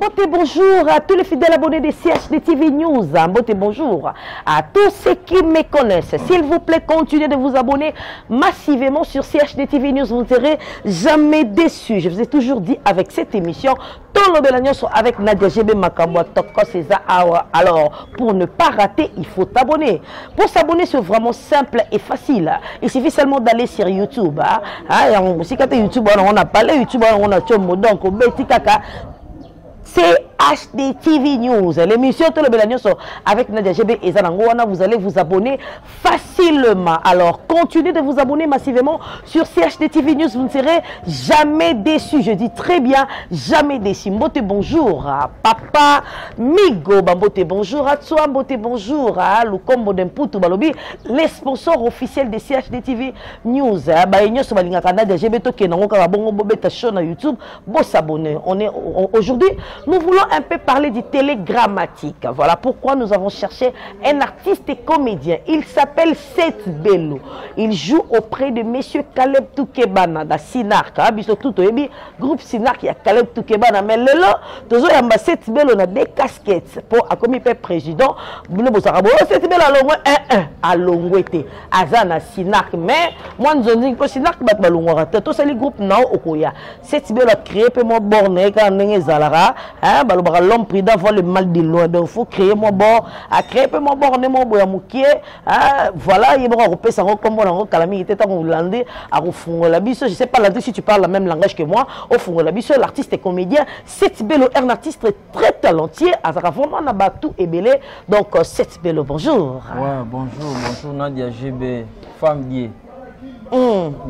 Mbote bonjour à tous les fidèles abonnés de CHD TV News. Mbote bonjour à tous ceux qui me connaissent. S'il vous plaît, continuez de vous abonner massivement sur CHD TV News. Vous ne serez jamais déçus. Je vous ai toujours dit avec cette émission, tout le Belagnon sont avec Nadia GB Makambo Toko César Awa. Alors, pour ne pas rater, il faut t'abonner. Pour s'abonner, c'est vraiment simple et facile. Il suffit seulement d'aller sur YouTube. Si quand YouTube, on a parlé YouTube, on a tout le donc CHD TV News, l'émission Tout le Belagnon avec Nadia GB et Zanangouana, vous allez vous abonner facilement. Alors, continuez de vous abonner massivement sur CHD TV News, vous ne serez jamais déçus. Je dis très bien, jamais déçus. Mbote bonjour à Papa Migo, Mbote bonjour à toi, Mbote bonjour à Lukombo Demputu Balobi, les sponsors officiels de CHD TV News. Nadia GB YouTube, bon s'abonner. Aujourd'hui, nous voulons un peu parler du télégrammatique. Voilà pourquoi nous avons cherché un artiste et comédien. Il s'appelle Seth Bello. Il joue auprès de Monsieur Caleb Toukebana da Sinark. Groupe Sinark, il y a Caleb Toukebana. Mais le lot, toujours il y a Seth Bello a des casquettes pour comme président. Seth Bello à Longwete, Azana Sinark. Mais moi nous avons dit que Sinark bat Balongwara. Tout ça les groupes non au Koya. Seth Bello a créé pour moi borné quand on est Zalara. L'homme prudent voit le mal de loin, donc il faut créer mon bord, à créer mon bord, on est mon boya moukier, voilà, il va repérer ça comme on a calamité, on landé, à fond la bise, je sais pas si tu parles le même langage que moi, au fond la bise, l'artiste est comédien, Seth Bello est un artiste très talentueux, à vraiment on a tout et belé, donc Seth Bello, bonjour. Ouais, bonjour Nadia GB, femme liée.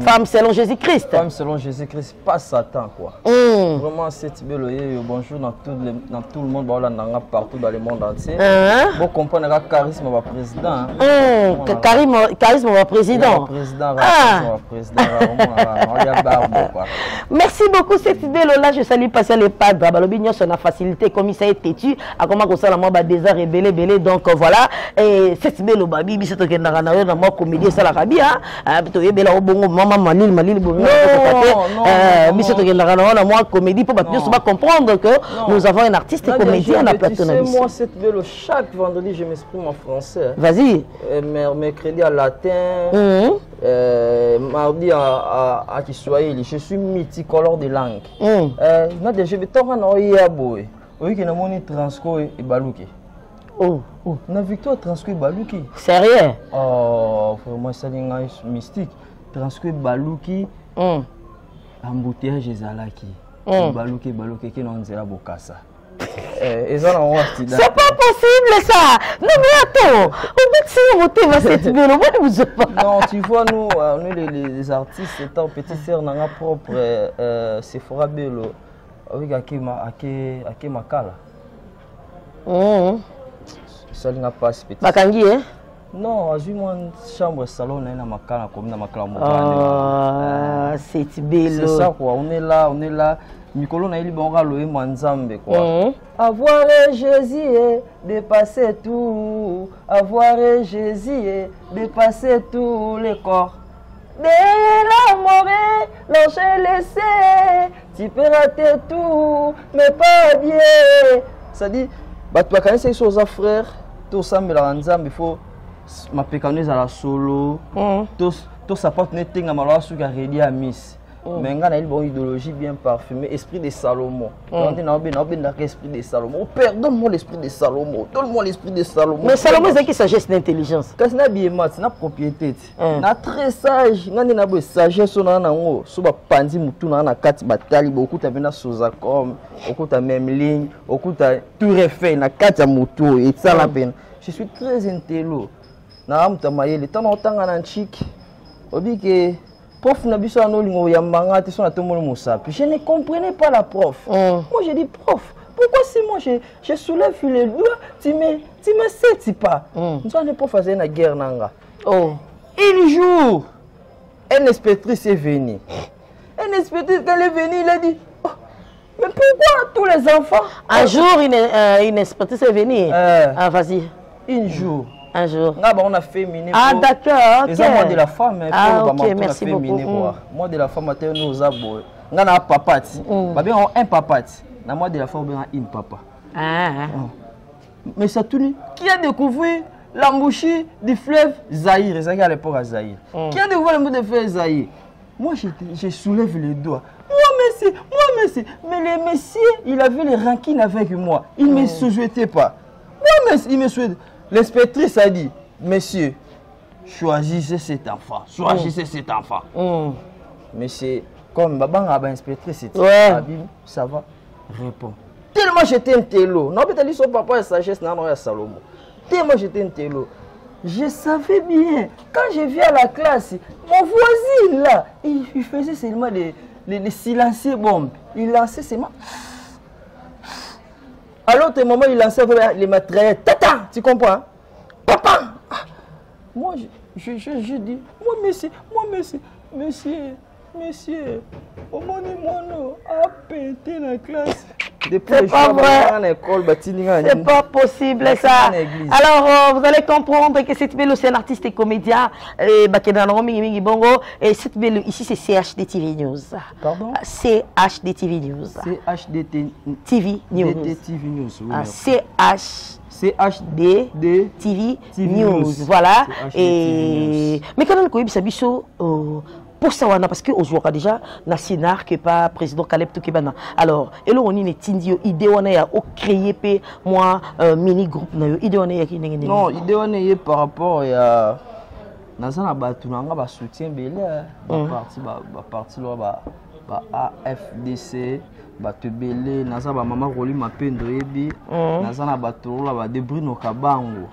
Femme selon Jésus-Christ. Femme selon Jésus-Christ, pas Satan quoi. Vraiment Seth Bello, bonjour dans tout le monde, partout dans le monde entier. Vous comprenez le charisme du président. Charisme du président. Merci beaucoup Seth Bello. Là je salue passer les padres. Balobignon son a facilité comme ça est têtu. À comment ça la moi déjà rebellé donc voilà. Et Seth Bello babi c'est que na moi comédie ça la rabi là au bongo maman malil bongo moi comédie pour pas comprendre que nous avons un artiste et comédien à la plateau. Moi Seth Bello chaque vendredi je m'exprime en français. Vas-y. Mercredi à latin, mardi à Kiswahili. Je suis multicolore de langue. Je vais t'en rendre à boy. Oui que na moni transco et baluki. Oh, na Victoire transco et baluki. Sérieux? Oh, vraiment ça c'est mystique. Transco et baluki. Embouteillage ezalaki. Baluki qui non zela bokasa. C'est pas possible ça. Non mais attends, non, tu vois nous les artistes étant petite sœur dans notre propre Sephora Bello avec Ake Makala. Ça n'a pas petit. Bakangi hein? Non, j'ai une chambre salon na Makala comme na Makala. Seth Bello. C'est ça quoi, on est là. Mikolo na ilibonga loé manzambe quoi. Avoir Jésus dépasser tout, avoir Jésus dépasser tous les corps. Dès l'amour, l'ange laissé, tu peux rater tout, mais pas bien. Ça dit, bah tu vas connaître ces choses à frère, tout ça mais la nzambe il faut ma pécaneuse à la solo, tout ça porte net tinga malwa suka ready à miss. Mais il y a une idéologie bien parfumée, esprit de Salomon. On a l'esprit de Salomon. Père, donne-moi l'esprit de Salomon. Donne-moi l'esprit de Salomon. Mais Salomon, c'est qui sagesse d'intelligence? Quand on a bien mat, c'est une propriété. On a très sage. On a une sagesse. On a un pandi moutou, on a quatre batailles. Beaucoup de gens sont comme, beaucoup de même ligne, beaucoup de tout refait. On a quatre moutou et ça la peine. Je suis très intello. Na am tamaye le temps on a un chic. On dit que prof n'a pas je ne comprenais pas la prof. Moi j'ai dit prof, pourquoi si moi je soulève les doigts, tu me sais pas. Nous sommes pas faire une guerre nanga. Un jour, une inspectrice est venue. Une inspectrice quand elle est venue, il a dit mais pourquoi tous les enfants? Un jour une inspectrice est venue. Vas-y. Un jour. Un jour. On a féminé. Ah d'accord. Les moi de la femme. Ok, merci beaucoup. Moi de la femme, nous avons un papati. Un papati. na moi de la fois une papa. Mais ça tourne. Qui a découvert l'embouchure du fleuve Zaïre? C'est à l'époque à Zaïre. Qui a découvert l'embouchure du fleuve Zaïre? Moi, je soulève les doigts. Moi, monsieur. Mais le monsieur, il avait les rancines avec moi. Il ne me souhaitait pas. Moi, monsieur, il me souhaitait. L'inspectrice a dit, monsieur, choisissez cet enfant. Choisissez cet enfant. Monsieur, comme l'inspectrice, ça va répondre. Tellement j'étais un télo. Non, peut-être son papa est sagesse, non, Salomon. Tellement j'étais un télo. Je savais bien, quand je viens à la classe, mon voisin là, il faisait seulement les silencieux bombes. Il lançait seulement. À l'autre moment, il lançait les matériels. Tata, tu comprends? Papa! Moi, je dis, monsieur, au moment où mon a pété la classe. C'est pas vrai. C'est pas possible ça. Alors, vous allez comprendre que cette belle c'est un artiste et comédien. Et cette belle ici c'est CHD TV News. Pardon? CHD TV News. CHD TV News. TV News. CHD TV News. Voilà. Et mais quand même quoi biso pour ça parce que aujourd'hui déjà na Sinar que pas président Caleb Toukebana. Alors et là on est tindio idée on a créé pe moi mini groupe na yo idée on a qui non idée on est par rapport à nazana batu nanga ba soutien belé parti là ba AFDC batu belé nazana ba mama roli mapendo yebi nazana batu là ba débris no kabango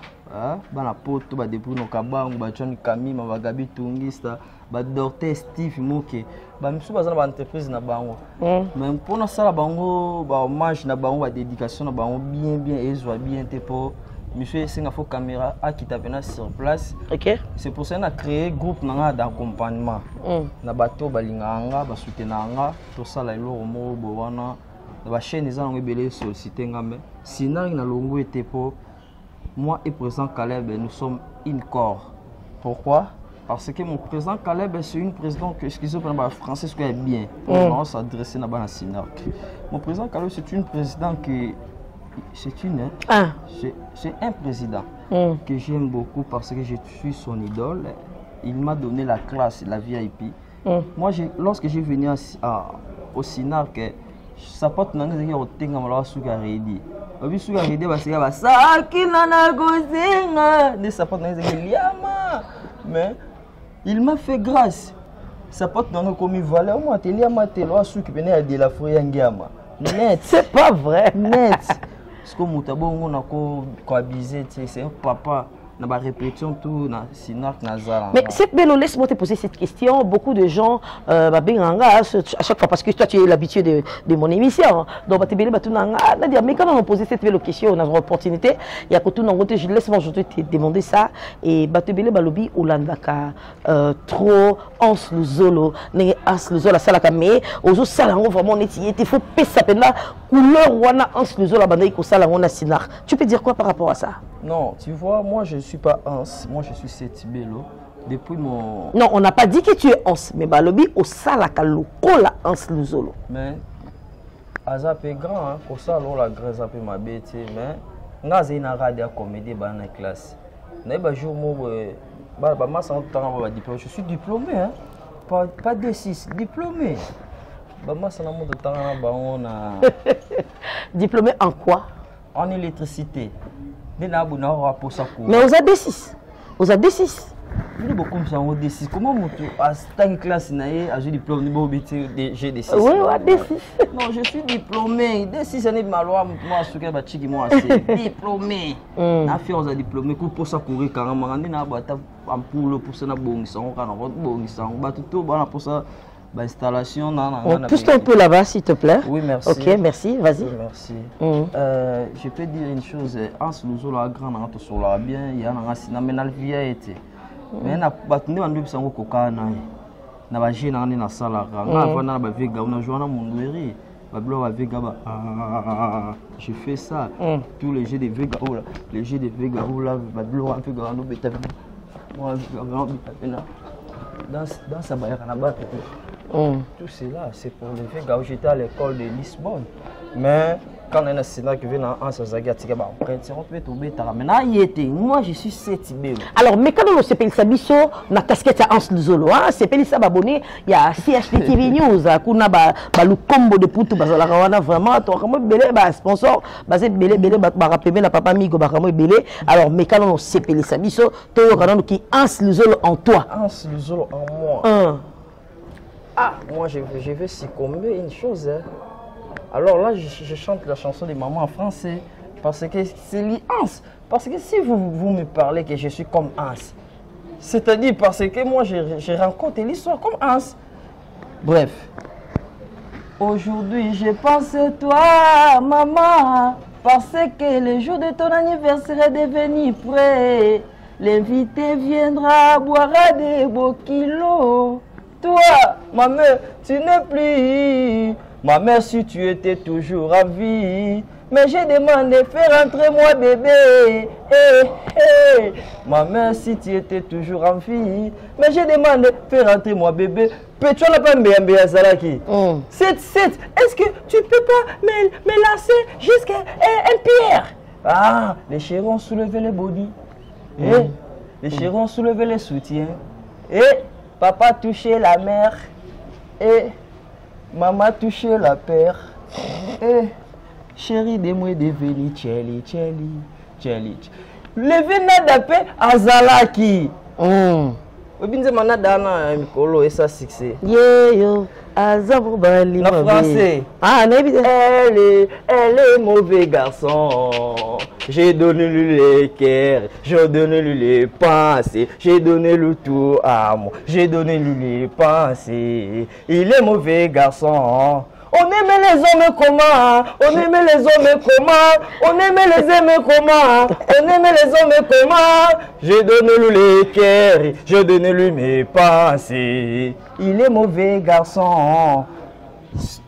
bana poto ba débris no kabango ba John Kamima ba Gabi Tungista ba Docteur Steve Moke ba misu bazana ba entreprise na bango mais pour na sala bango ba hommage na bango ba dédication na bango bien ezwa bien te pour monsieur singa fo caméra a qui tapena sur place. OK, c'est pour ça qu'on a créé groupe nanga d'accompagnement na bato balinganga ba soutenanga to sala ilo mo bo wana ba chaîne za ngo belé solliciter ngambe sinon na longo était pour moi et président Caleb nous sommes une corps. Pourquoi? Parce que mon président Caleb c'est une président que excusez-moi français ce qui est bien pour s'adresser na bana sinar. Mon président Caleb c'est une président qui c'est un président que j'aime beaucoup parce que je suis son idole. Il m'a donné la classe, la VIP. Moi lorsque j'ai venu au Sinar que ça porte nanga zeki otenga malawa suka ready. Obi suka ready ba sika ba sakina na gozenga ne ça porte nanga zeki liama. Mais il m'a fait grâce. Ça porte nanga comme valeur moi telia matelo suki bene de la foyer ngama. Net, c'est pas vrai. Net. Parce que Moutabongo n'a qu'à abuser, c'est un papa. On a répétition tout na Sinar Nazara. Mais cette belle laisse-moi te poser cette question. Beaucoup de gens à chaque fois parce que toi tu es l'habitué de mon émission. Donc mais quand on a posé cette belle question, on a une opportunité. Il y a que tout je laisse-moi je te demander ça et batebele balobi olandaka trop ans le zolo ne as le zolo sala mais ozo sala vraiment netié il faut pesa pena couleur wana ans le zolo banda ko sala ngona Sinar. Tu peux dire quoi par rapport à ça? Non, tu vois, moi je ne suis pas Hans, moi je suis Setibelo. Depuis mon... Non, on n'a pas dit que tu es Hans, mais balobi au salaka lokola Hans Luzolo. Mais, Azap est grand, hein, pour ça, la grâce a ma bête, mais, n'a pas une radio comédie dans la classe. N'a pas jour je suis diplômé, hein, pas D6, diplômé. Diplômé en quoi? En électricité. Mais on a D6. On a D6. Comment en classe a diplôme j'ai D6? Oui, on a D6. Non, je suis diplômé. D6 années ma loi, moi, ce que je moi, diplômé. La fille, on a diplômé pour ça courir carrément. On a pour ça, pour ça, installation. Pousse-toi un peu là-bas, s'il te plaît. Oui, merci. Ok, merci, vas-y. Oui, merci. Je peux dire une chose, Hans Luzolo a grand sur la bien, il y a un sinon vie été. Mais na batune bandu bisango kokana na ba jeune na sala nga na ba vega on a joué na mondoueri ba blo ba vega ba je fais ça tous les jeux de vega oh là les jeux de vega oh là ba blo un peu grand beta moi dans ça ba na ba Tout cela, c'est pour lever gars. J'étais à l'école de Lisbonne. Mais quand on a un sénat qui vient en Sazaga, moi je suis Setibé. Alors, mais quand on s'est payé sa biso, na casquette à Hans Luzolo, c'est payé ça abonné, il y a CHTV News, kuna ba le combo de Poutou, bazala kawana vraiment, toi comment belé ba sponsor, basé belé ba rappeler la papa migo ba comment belé. Alors, mais quand on s'est payé sa biso, toi quand on qui Hans Luzolo en toi. Hans Luzolo en moi. Ah, moi je vais succomber une chose. Hein. Alors là, je chante la chanson de maman en français parce que c'est Hans. Parce que si vous me parlez que je suis comme Hans, c'est-à-dire parce que moi je rencontre l'histoire comme Hans. Bref. Aujourd'hui, je pense à toi, maman, parce que le jour de ton anniversaire est devenu prêt. L'invité viendra boire des beaux kilos. Toi, ma mère, tu n'es plus. Ma mère, si tu étais toujours en vie. Mais j'ai demandé, fais rentrer moi bébé. Ma mère, si tu étais toujours en vie. Mais j'ai demandé, fais rentrer moi bébé. Peux-tu la pas me Zalaki? Est-ce que tu peux pas me lancer jusqu'à un pierre? Ah, les chéris ont soulevé les body. Les chéris ont soulevé les soutiens. Papa touchait la mère. Maman touchait la père. Chérie de moi devenu Tcheli. Levé nada pe azalaki. Obinze manada na mikolo et ça succès. Yo azabu bali na français. Ah na évidemment. Elle est mauvais garçon. J'ai donné lui les cœurs, j'ai donné lui les pensées, j'ai donné le tout à moi, j'ai donné lui les pensées. Il est mauvais garçon. On aimait les hommes comment? On aimait les hommes comment? On aimait les hommes comment? On aimait les hommes comment? J'ai donné lui les cœurs, j'ai donné lui mes pensées. Il est mauvais garçon.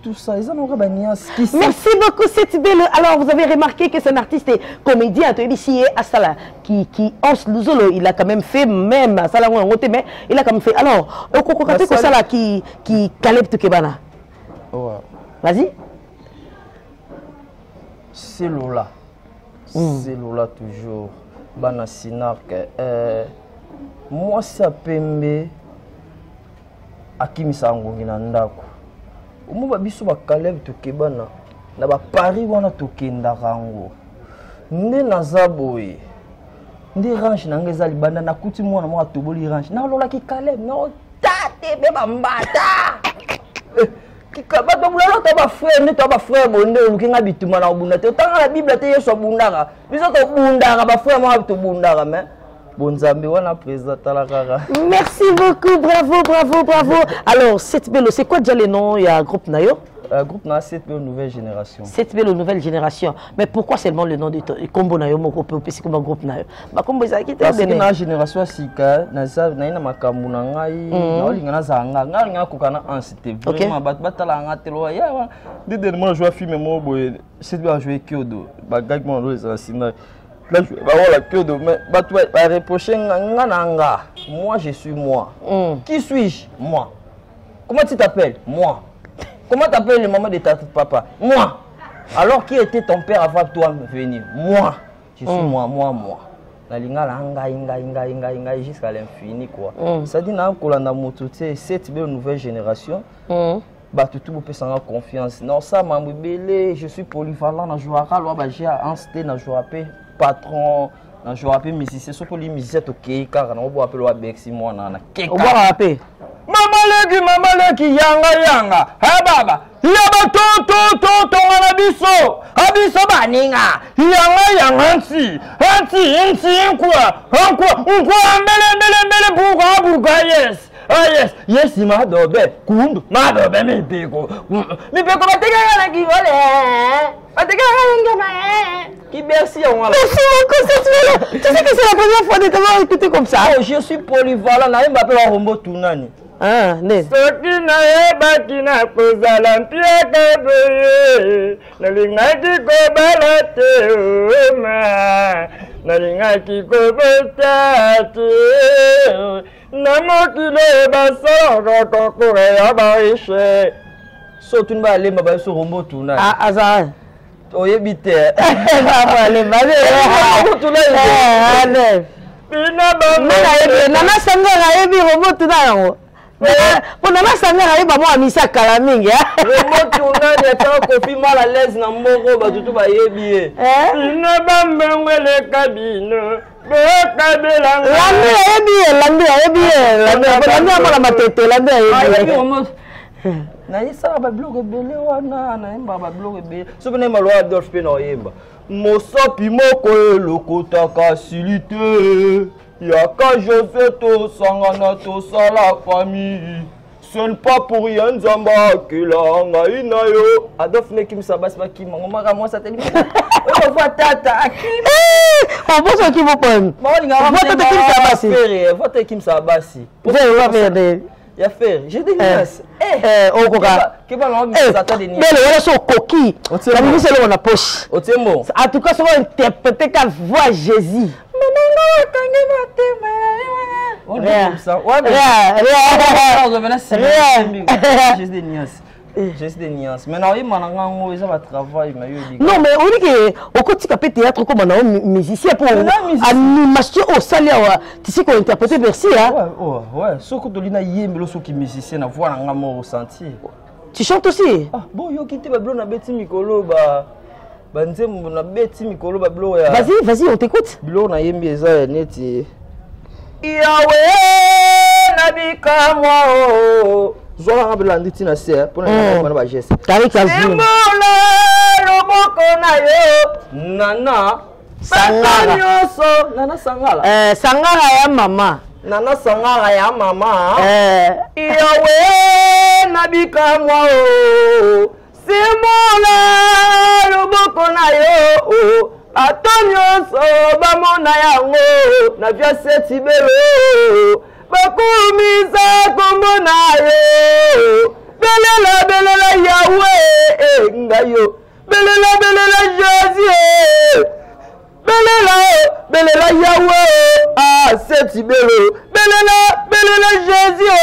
Tout ça, ils ont merci beaucoup, cette belle. Alors, vous avez remarqué que c'est un artiste et comédien, qui Hans Luzolo, il a quand même fait, même, mais il a quand même fait. Alors, qui Caleb Tukebana. Vas-y. C'est Lola. C'est Lola toujours. Bana Sinak. Moi, ça pembe. Akimisa Ngongina Ndako. Umuba biso ba Caleb Tukebana na ba Paris wana tokenda rango nde naza boye nde range na ngeza libanda na kuti mwana mwa toboli range na lola ki Caleb no tate be bambata kikaba to bulalo to ba frère ne to ba frère bonde lukinga bituma na bunda te tanga la bible te yeso bundaka biso to bundaka ba frère mwa to bundaka mais Bonzambe wana président la kaka. Merci beaucoup, bravo. Alors, cette belle, c'est quoi déjà le nom? Il y a un groupe Nayo? Groupe Nayo, cette belle nouvelle génération. Cette belle nouvelle génération. Mais pourquoi seulement le nom de Combo Nayo, mon groupe, c'est comme un groupe Nayo? Parce que la génération Sika, na makambu na ngai, na olingana zanga, ngana kokana ansité. Vraiment batala ngatelo ya. Dès dernièrement je film mo boy, c'est bien jouer Kyodo. Bagag mon les anciens. Là, je vais avoir la queue de main. Moi, je suis moi. Qui suis-je? Moi. Comment tu t'appelles? Moi. Comment t'appelles le maman de ta papa? Moi. Alors, qui était ton père avant toi de venir? Moi. Je suis moi. Jusqu'à l'infini, quoi. Ça dit, cette belle nouvelle génération. Tout le monde confiance. Non, ça m'a belé. Je suis polyvalent. Je joue à patron, je rappelle musicien, c'est pour les musiciens qui car on va appeler Bexi moi na on va rappeler Mama leki yanga baba yaba to ngana biso baninga yanga nti quoi mbele yes ma dobe kundu ma dobe mi peko bateka na kivole bateka qui merci on va. Merci beaucoup, tu sais que c'est la première fois de t'avoir écouté comme ça. Oh, je suis polyvalent, na mba pe wa rombo tunani. Ah, né. Sokina bakina kozala mpiaka boye. Na lingaki ko balate ma. nalingaki kobetati na mokili basalaka konkure ya barishe so tuni balemba bayeso rombo tuna aza oyebi te balemba nana sangara yebi rombo tuna yango pona nasangara yeba mwa misa kala mingi rombo tuna yata kofi mal à l'aise na mbongo batutu bayebi ye ina bambengwele kabino Landi amona matete Landi na yesa ba blog ebele wana na yemba ba blog ebele so bena malo Adolphe pe na yemba mosapi moko elokotaka silite yaka José to sangana to sala famille ce n'est pas pour rien nzamba kila ngai na yo Adolphe ne kim sabas ba kim ngoma moi ça tellement on voit tata akim on voit ce qui vous prend vote kim sabasi vous va faire des ya faire j'ai des nièces oh koka qui va l'homme ça t'a des nièces mais le so coquille la musique c'est dans poche otembo en tout cas ça va interpréter qu'à voix Jésus Juste des nuances. Mais non, il m'a dit que travail. Non, mais on dit que au quotidien, théâtre comme un musicien pour animation au salaire, tu sais qu'on interprète merci. Ouais, ce que tu as dit, c'est que musicien a voir un amour ressenti. Tu chantes aussi? Ah, bon, yo quitté Bablo na beti mikolo ba nzembo na beti mikolo Bablo ya. Vas-y, on t'écoute. Bilo na yembi eza neti. Yawe nabika mo Zola ngabela nditi na se pour na ba geste. Kari kazi. Mola roboko na yo nana sangala nyoso nana sangala. Sangala ya mama. Nana sangala ya mama. Yawe nabika mo Simola roboko na yo atonyoso bamona yango na vya setibelo bakumisa komona yo belela yawe ngayo belela Jésus belela yawe setibelo belela Jésus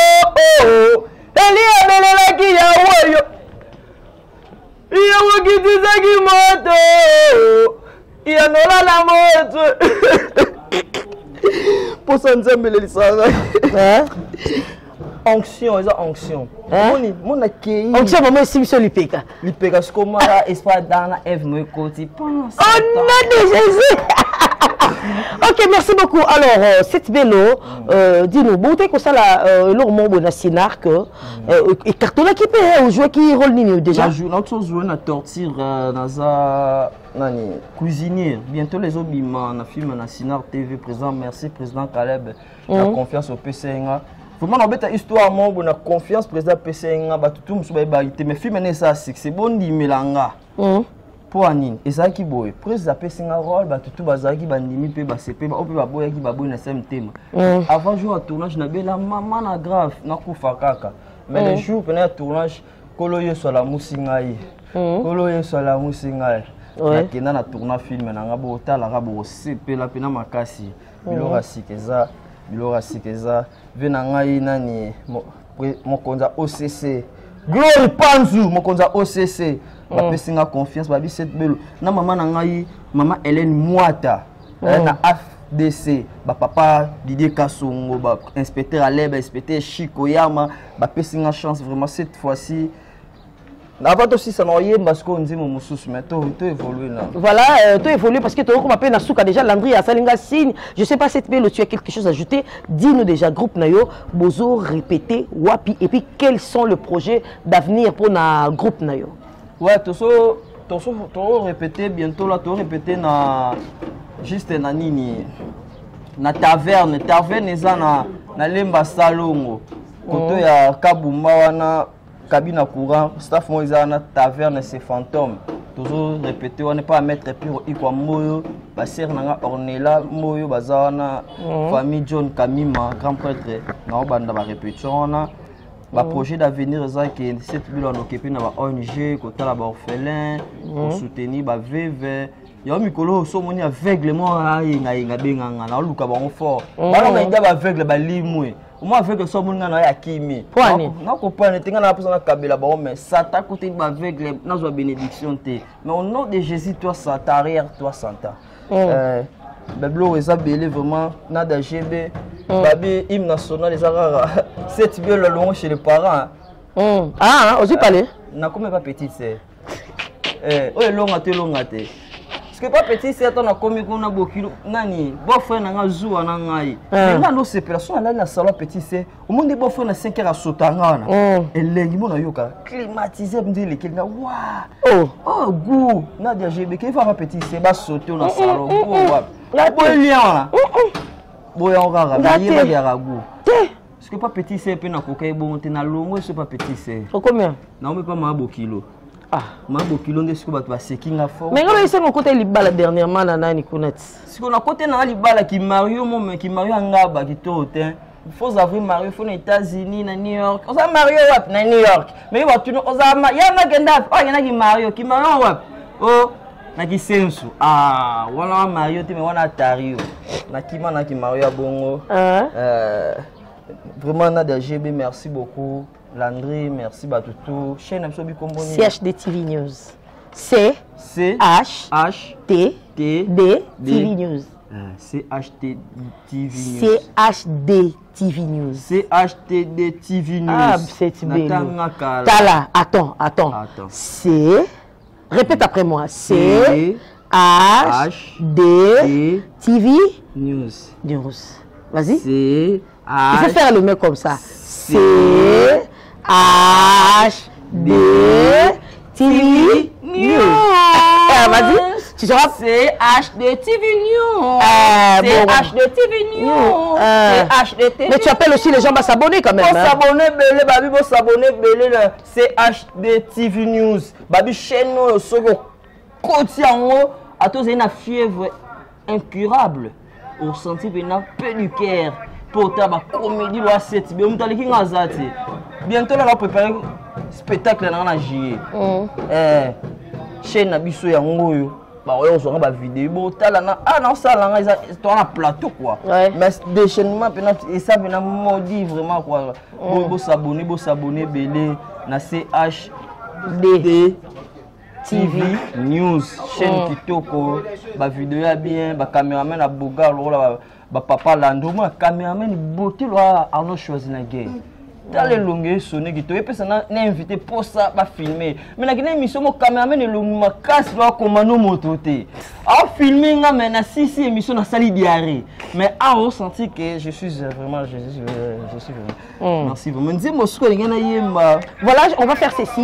belela ki yawe yo yawe kitizaki moto yanola la moto pour ça nzambe le lisanga onction eza onction mona kei onction maman simso lipeka skomara espoir dana Eve me koti pense oh non de Jésus. Ok, merci beaucoup. Alors, cette vélo, dis-nous, bon, tu sais que ça, l'homme bon, Sinar, que et carton qui peut jouer qui rôle ni déjà. Notre joueur na torture dans nani cuisinier. Bientôt les autres bima na film na Sinar TV présent. Merci président Caleb. La confiance au PCNA. Vraiment on bête histoire mon bon na confiance président PCNA ba tout musu ba barité mais film na ça c'est bon di melanga. Pour anine ezaki boye président PCNA rôle ba tout bazaki bandimi pe ba CP ba ope ba boya ki ba boye na same thème. Avant jour à tournage na bela maman na grave na kufa kaka. Mais le jour pendant tournage kolo ye so la musingai. Kolo ye so la musingai. Nakenda na tourna film na ngabo tala ngabo sepela pena makasi bilora sikeza vena ngai nani mokonza OCC Glory Panzu mokonza OCC bapesinga confiance babi cette belo na mama na ngai mama Hélène Mwata na AFDC ba papa Didier Kasongo ba inspecteur Aleba inspecteur Chico Yama bapesinga chance vraiment cette fois-ci. Avant aussi ça n'aurait parce qu'on dit mon sous mais tout évolué là. Voilà, tout évolué parce que tu as appelé Nasuka déjà Landry à Salinga signe. Je sais pas si tu as quelque chose à ajouter. Dis-nous déjà groupe Nayo, Bozo répéter Wapi et puis quels sont les projets d'avenir pour na groupe Nayo. Ouais, tu répéter bientôt là, tu répéter na juste na nini na taverne eza na Lemba Salongo. Koto ya Kabumba wana cabine courant, staff moïsa na taverne c'est fantôme. Toujours répéter, on n'est pas à mettre pire ikwa moyo, passer nanga Ornella moyo bazana famille John Kamima grand prêtre na obanda ba répétition na projet d'avenir que cette ville on occupé na ba ONG côté la ba orphelin pour soutenir ba veuve ya mikolo so moni aveuglement nga benganga na luka ba fort ba nga nda ba aveugle ba limwe moi aveugle so moni na ya kimi na comprendre tinga na posa na kabela ba mais Satan côté ba aveugle na zo bénédiction te mais au nom de Jésus toi Satan arrière toi Satan Bablo eza belé vraiment na da GB babi hymne national les rares cette bien le long chez les parents ah aussi parler na comme pas petit c'est oh longa te parce que pas petit c'est on a commis qu'on a beaucoup nani bon frère na zuwa na ngai na no c'est personne là na salon petit c'est au monde bon frère na 5 heures à sotanga na elengi mona yoka climatiser me dire lequel na wa oh goût na dia GB qui va pas petit c'est ba sauter na salon la bolien boya ngara mais il y a ragout parce que pas petit c'est pe na kokai bon te na longo c'est pas petit c'est combien na me pas ma kilo ma kilo nde siko bato ba sekinga fo mais ngalo ese mon côté libala dernièrement na nani kunati siko na côté na libala ki Mario mon ki Mario ngaba ki tote il faut avoir Mario faut na États-Unis na New York on sa Mario wap na New York mais ba tu on sa ya na genda yana ki Mario wap na ki sensu wana Mario te me wana Tario na ki Mario bongo vraiment na de GB merci beaucoup Landry merci Batutu chaîne Amsobi Komboni CHD TV News C H T D TV News CHD TV News CHD TV News CHD TV News c'est bien Tala attends C répète après moi C H D TV News vas-y il faut faire le mec comme ça C H D TV News vas-y tu seras CHD TV News CHD TV News CHD TV. Mais tu appelles aussi les gens à s'abonner quand même. S'abonner belé babi bo s'abonner belé CHD TV News babi chaîne soko koti yango ato zena fièvre incurable au senti bena peu du cœur pour ta ba comédie lo 7 be mutali ki ngazati bientôt là on va préparer spectacle na juillet chaîne na biso yango yo ba on sera ba vidéo bo tala na na sala nga isa to na plateau quoi mais déchaînement pena et ça bena maudit vraiment quoi bo s'abonner belé na CHD TV News chaîne kitoko ba vidéo ya bien ba caméraman na boga ba papa Lando moi caméraman beauté lo Arnaud Schwarzenegger dans les longues sonné qui et personne n'a invité pour ça ba filmer mais na kina émission mo caméraman le makasi lo komano mototé a filmer nga mais na sisi émission na sali diarrhée mais a ressenti que je suis vraiment merci vraiment dis moi ce que ngana yemba voilà on va faire ceci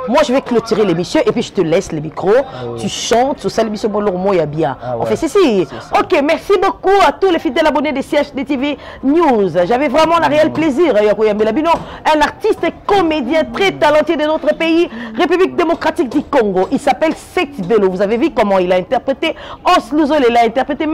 moi je vais clôturer l'émission et puis je te laisse le micro tu chantes sur ça l'émission bon lourd moi bien on fait ceci OK merci beaucoup à tous les fidèles abonnés de CHD TV News j'avais vraiment un réel plaisir un artiste et comédien très talentueux de notre pays, République démocratique du Congo. Il s'appelle Sect Bello. Vous avez vu comment il a interprété Os Luzol, il a interprété